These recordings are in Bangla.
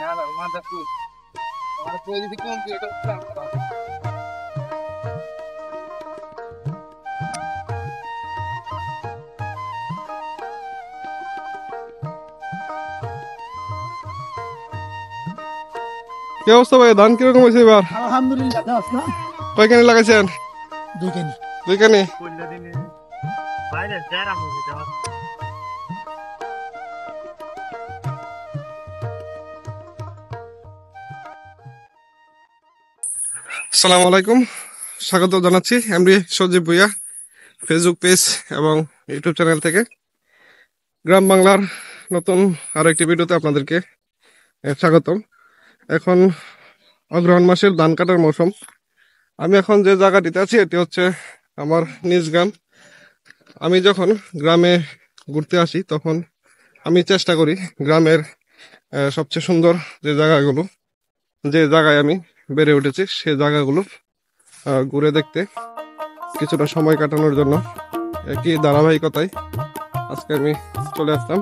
Nada, manda tudo. Agora foi ele de computer. কি অবস্থা ভাই, ধান কিরকম হয়েছে এবার? আলহামদুলিল্লাহ দাস না কয়খানি লাগাইছেন? দুইখানি। দুইখানি। Folha de neve. Vai descer a música. আসসালামু আলাইকুম, স্বাগত জানাচ্ছি এমডি সজীব ভুইয়া ফেসবুক পেজ এবং ইউটিউব চ্যানেল থেকে। গ্রাম বাংলার নতুন আরো একটি ভিডিওতে আপনাদেরকে স্বাগতম। এখন অগ্রহায়ণ মাসের ধান কাটার মৌসুম। আমি এখন যে জায়গাটিতে আছি এটি হচ্ছে আমার নিজ গ্রাম। আমি যখন গ্রামে ঘুরতে আসি তখন আমি চেষ্টা করি গ্রামের সবচেয়ে সুন্দর যে জায়গাগুলো, যে জায়গায় আমি বেড়ে উঠেছি সেই জায়গাগুলো ঘুরে দেখতে, কিছুটা সময় কাটানোর জন্য একই ধারাবাহিকতায় আজকে আমি চলে আসলাম।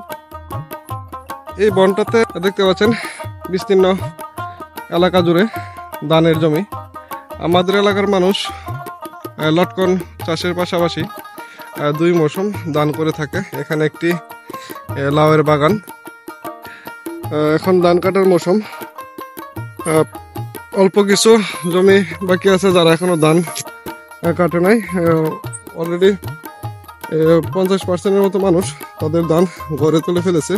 এই বনটাতে দেখতে পাচ্ছেন বিস্তীর্ণ এলাকা জুড়ে ধানের জমি। আমাদের এলাকার মানুষ লটকন চাষের পাশাপাশি দুই মৌসুম ধান করে থাকে। এখানে একটি লাউয়ের বাগান। এখন ধান কাটার মৌসুম। অল্প কিছু জমি বাকি আছে যারা এখনো ধান কাটে নাই। অলরেডি 50% মতো মানুষ তাদের ধান ঘরে তুলে ফেলেছে,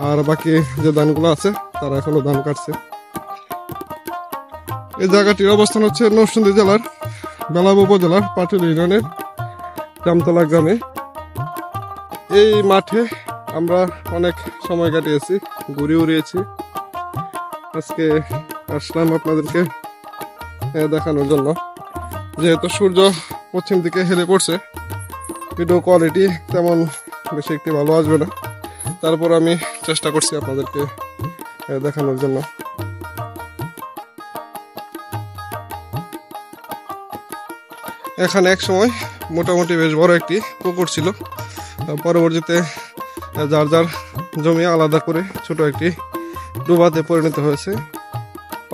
আর বাকি যে ধানগুলো আছে তারা এখনো ধান কাটছে। এই জায়গাটির অবস্থান হচ্ছে নরসিংদী জেলার বেলাব উপজেলার পাটুলি ইউনিয়নের জামতলা গ্রামে। এই মাঠে আমরা অনেক সময় কাটিয়েছি, ঘুরে উড়িয়েছি। আজকে আসলাম আপনাদেরকে দেখানোর জন্য। যেহেতু সূর্য পশ্চিম দিকে হেলে পড়ছে, ভিডিও কোয়ালিটি তেমন বেশি একটি ভালো আসবে না, তারপর আমি চেষ্টা করছি আপনাদেরকে দেখানোর জন্য। এখানে এক সময় মোটামুটি বেশ বড় একটি পুকুর ছিল। পরবর্তীতে যার যার জমি আলাদা করে ছোট একটি ডুবাতে পরিণত হয়েছে।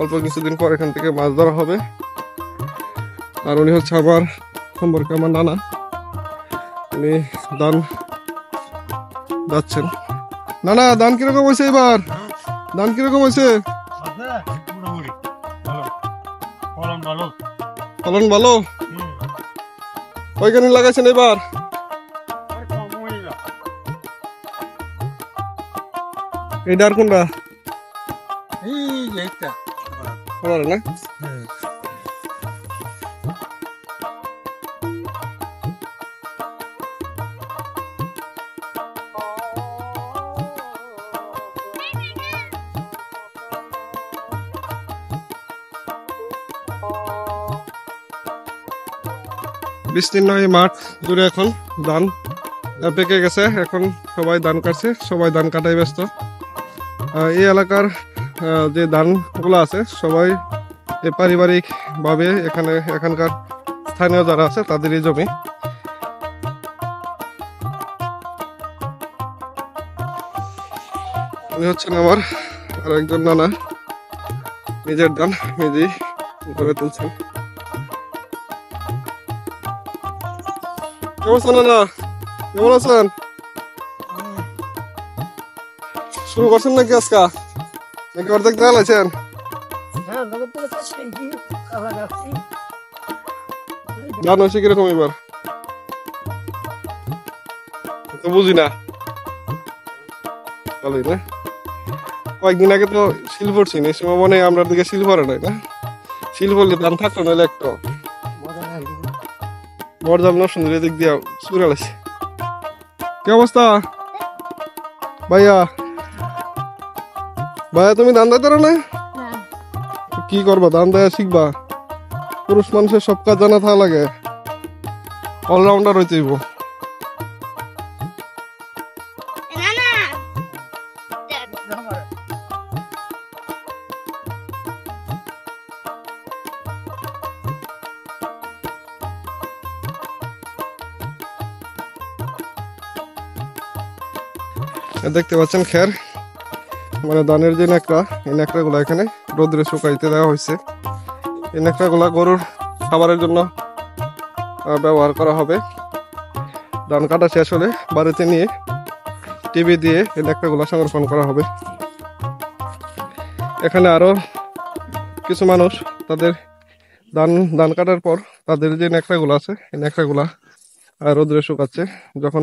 অল্প কিছুদিন পর এখান থেকে মাছ ধরা হবে। আর উনি হচ্ছে আমার সম্পর্কে আমার নানা। উনি ধান যাচ্ছেন। নানা, ধান কিরকম হয়েছে এবার? ধান কিরকম হয়েছে? ফলন ভালো। কয়খানি লাগাইছেন এবার? এইটা আর কোনটা? না, বিস্তীর্ণ এই মাঠ জুড়ে এখন ধান পেকে গেছে। এখন সবাই ধান কাটছে, সবাই ধান কাটাই ব্যস্ত। এই এলাকার যে ধানগুলো আছে সবাই পারিবারিক ভাবে এখানকার স্থানীয় যারা আছে তাদেরই জমি। উনি হচ্ছেন আমার আর একজন নানা, নিজের ধান নিজেই করে তুলছেন। কেমন আছেন নানা? কেমন আছেন? শুরু করছেন নাকি আজকা? নাকি অর্ধেক দেখালাইছেন? ধান হয়েছে কিরকম এবার? তো বুঝি না। ভালোই না? কয়েকদিন আগে তো শিল পড়ছি, এই সময় মনে হয় আমরা দিকে শিল পড়ে নাই না? শিল পড়লে ধান থাকতো নাহলে একটা বরজাম নরসিংদীর দিক দিয়ে চুরে লাগছে। কি অবস্থা ভাইয়া? ভাইয়া তুমি ধান দাইতে পারো না? কি করবা, ধান দেয়া শিখবা? পুরুষ মানুষের সব কাজ জানা থাকা লাগে, অলরাউন্ডার হইতে হইব। দেখতে পাচ্ছেন খের মানে ধানের যে ন্যাকড়া, এই ন্যাকড়াগুলো এখানে রোদ্রে শুকাইতে দেওয়া হয়েছে। এই ন্যাকড়াগুলা গরুর খাবারের জন্য ব্যবহার করা হবে। ধান কাটা শেষ হলে বাড়িতে নিয়ে টিভি দিয়ে এই ন্যাকড়াগুলো সংরক্ষণ করা হবে। এখানে আরো কিছু মানুষ তাদের ধান কাটার পর তাদের যে ন্যাকড়াগুলো আছে এই ন্যাকড়াগুলা রোদ্রে শুকাচ্ছে। যখন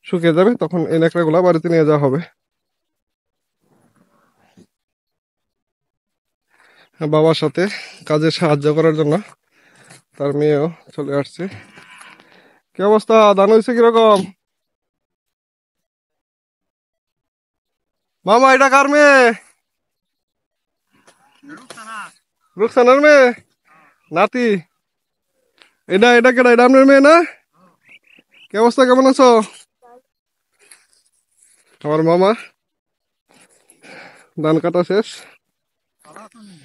শুকিয়ে যাবে তখন এই ন্যাকড়াগুলা বাড়িতে নিয়ে যাওয়া হবে। বাবার সাথে কাজে সাহায্য করার জন্য তার মেয়েও চলে আসছে। কি অবস্থা, ধান হয়েছে কিরকম? মামা এটা কার মেয়ে? রুকসানার মেয়ে নাতি? এটা এটা কেটা? এটা আপনার মেয়ে না? কি অবস্থা, কেমন আছো? আমার মামা ধান কাটা শেষ,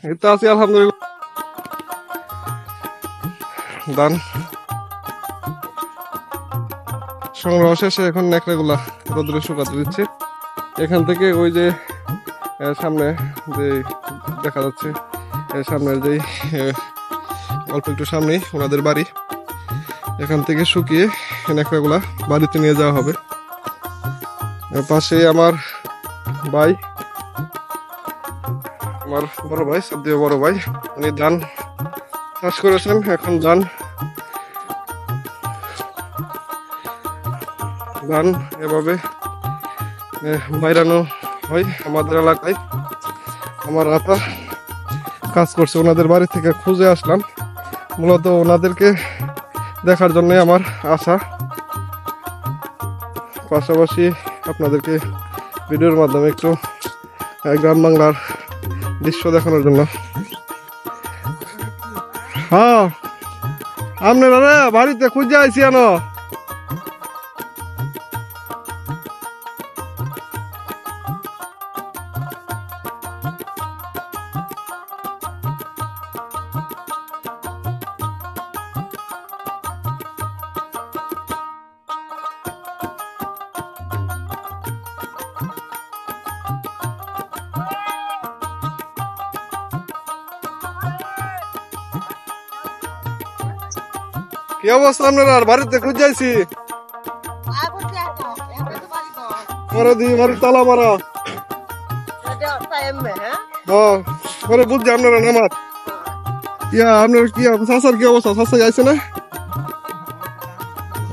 এই তো আছি আলহামদুলিল্লাহ। ধান সংগ্রহ শেষে এখন ন্যাকড়াগুলা রোদ্রে শুকাতে দিচ্ছে। এখান থেকে ওই যে সামনে যে দেখা যাচ্ছে, সামনের যেই অল্প একটু সামনেই ওনাদের বাড়ি, এখান থেকে শুকিয়ে ন্যাকড়াগুলা বাড়িতে নিয়ে যাওয়া হবে। পাশে আমার ভাই, আমার বড় ভাই, সদ্য বড় ভাই, উনি ধান চাষ করেছেন। এখন ধান এভাবে বাইরানো হয় আমাদের এলাকায়। আমার আতা কাজ করছে, ওনাদের বাড়ি থেকে খুঁজে আসলাম, মূলত ওনাদেরকে দেখার জন্যই আমার আশা। পাশাপাশি আপনাদেরকে ভিডিওর মাধ্যমে একটু গ্রাম বাংলার দৃশ্য দেখানোর জন্য। হ্যাঁ, আপনারা বাড়িতে খুঁজে আইছি আনো। কি অবস্থা আপনার? আর বাড়িতে খুঁজে যাইছি, তালা মারা। হ্যাঁ, বুঝছি আপনারা নামার ইয়া। আপনার কি শাসার কি অবস্থা? শাসা যাইছে না?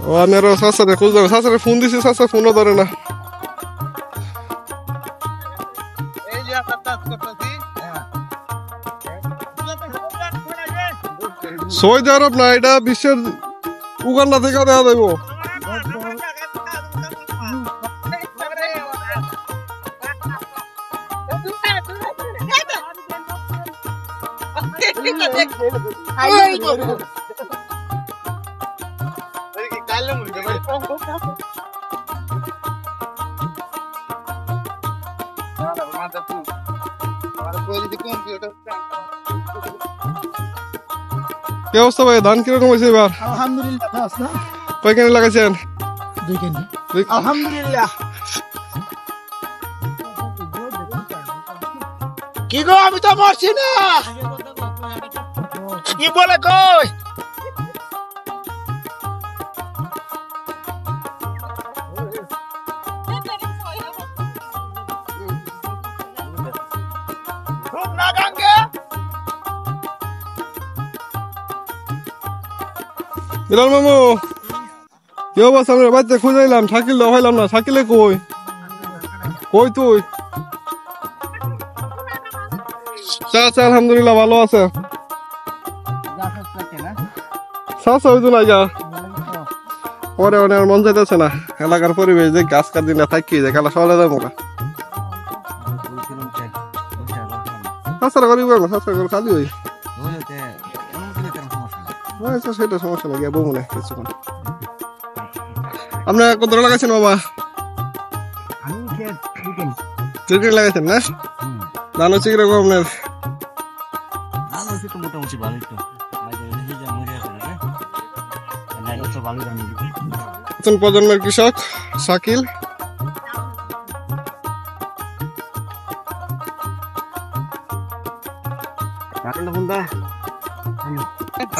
ও, আমি আরো শাসারে খুঁজলাম, শাসারে ফোন দিছি, শাসা ফোনও ধরে না। সৌদি আরব না, এটা বিশ্বের উগান্ডা থেকে দেখা যাইব। কি অবস্থা ভাই, ধান কিরকম হয়েছে এবার? আলহামদুলিল্লাহ। কয়খানে লাগাইছেন? 2 কেজি। আলহামদুলিল্লাহ। কি গো, আমি তো মরছি না। কি বলে কই? বিলাল মামু, কি অবস্থা? আমরা বাড়িতে খুঁজে এলাম, শাকিল হইলাম না। শাকিলে কই? কই তুই? চাচা আলহামদুলিল্লাহ ভালো আছে। চাচা হইতো না গা, পরে অনেক মন চাইতেছে না। এলাকার পরিবেশ যে গাছ কাটি না থাকি যে খেলা সকালে যাবো না। চাচারা করি না, চাচা করে খালি হই। আচ্ছা, সেটা সমস্যা না, গিয়া বমু না কিছুক্ষণ। আপনার কত লাগাইছেন বাবা? ক্রিকেট লাগাইছেন না? ধান হচ্ছে কিরকম আপনার? নতুন প্রজন্মের কৃষক শাকিল।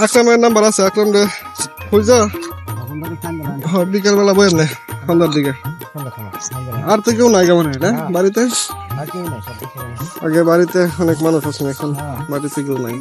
আকরামের নাম্বার আছে, আকরাম রে খুঁজা বিকাল বেলা বই না সন্ধ্যার দিকে। আর তো কেউ নাই কেমন না বাড়িতে? আগে বাড়িতে অনেক মানুষ আছেন, এখন বাড়িতে কেউ নাই।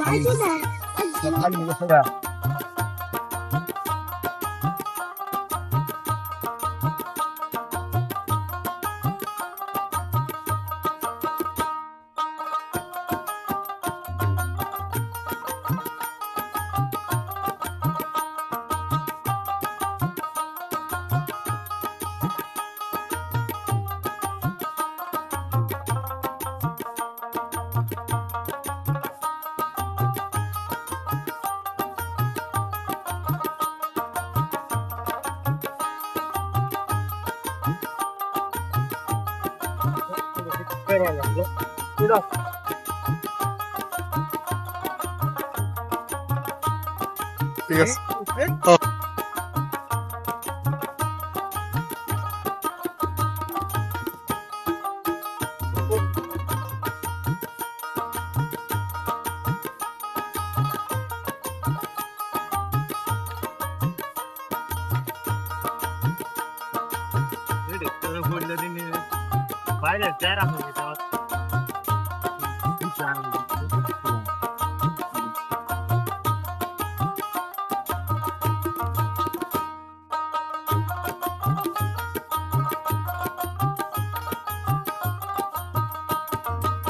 ঠিক আছে।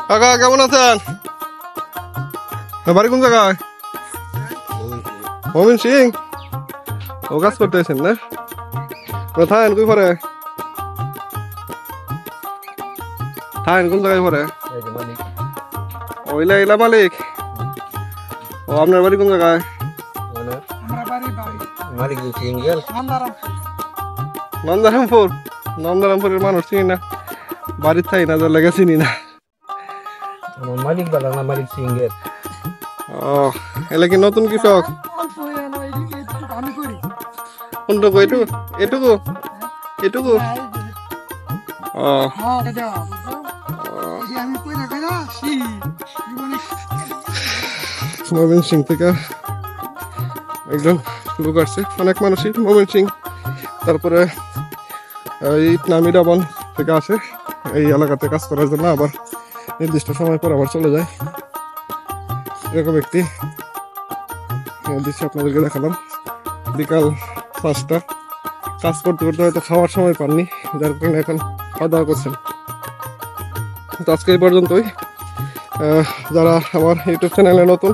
কাকা কেমন আছেন? বাড়ি কোন জায়গায়? মমিন সিং। ও কাজ করতেছেন না? কোথায় কই পরে? থাকেন কোন জায়গায় পরে? ওইলা ইলা মালিক। ও আপনার বাড়ি কোন জায়গায়? নন্দারামপুর। নন্দারামপুরের মানুষ চিনি না, বাড়ির থাই না, যার লেগে চিনি না। মালিক বলা না, মালিক সিংহের। ও এলে কি নতুন কৃষক? কোনটুকু? এটুকু এটুকু এটুকু? ও মমিন সিং থেকে একজন লোক আসছে, অনেক মানুষই মমিন সিং, তারপরে ইটনামি ডাবন থেকে আসে এই এলাকাতে কাজ করার জন্য, আবার নির্দিষ্ট সময় পর আবার চলে যায়। এরকম ব্যক্তি দৃশ্য আপনাদেরকে দেখালাম। বিকাল 5টা, কাজ করতে করতে হয়তো খাওয়ার সময় পাননি, যার কারণে এখন খাওয়া দাওয়া করছেন। তো আজকে এই পর্যন্তই। যারা আমার ইউটিউব চ্যানেলে নতুন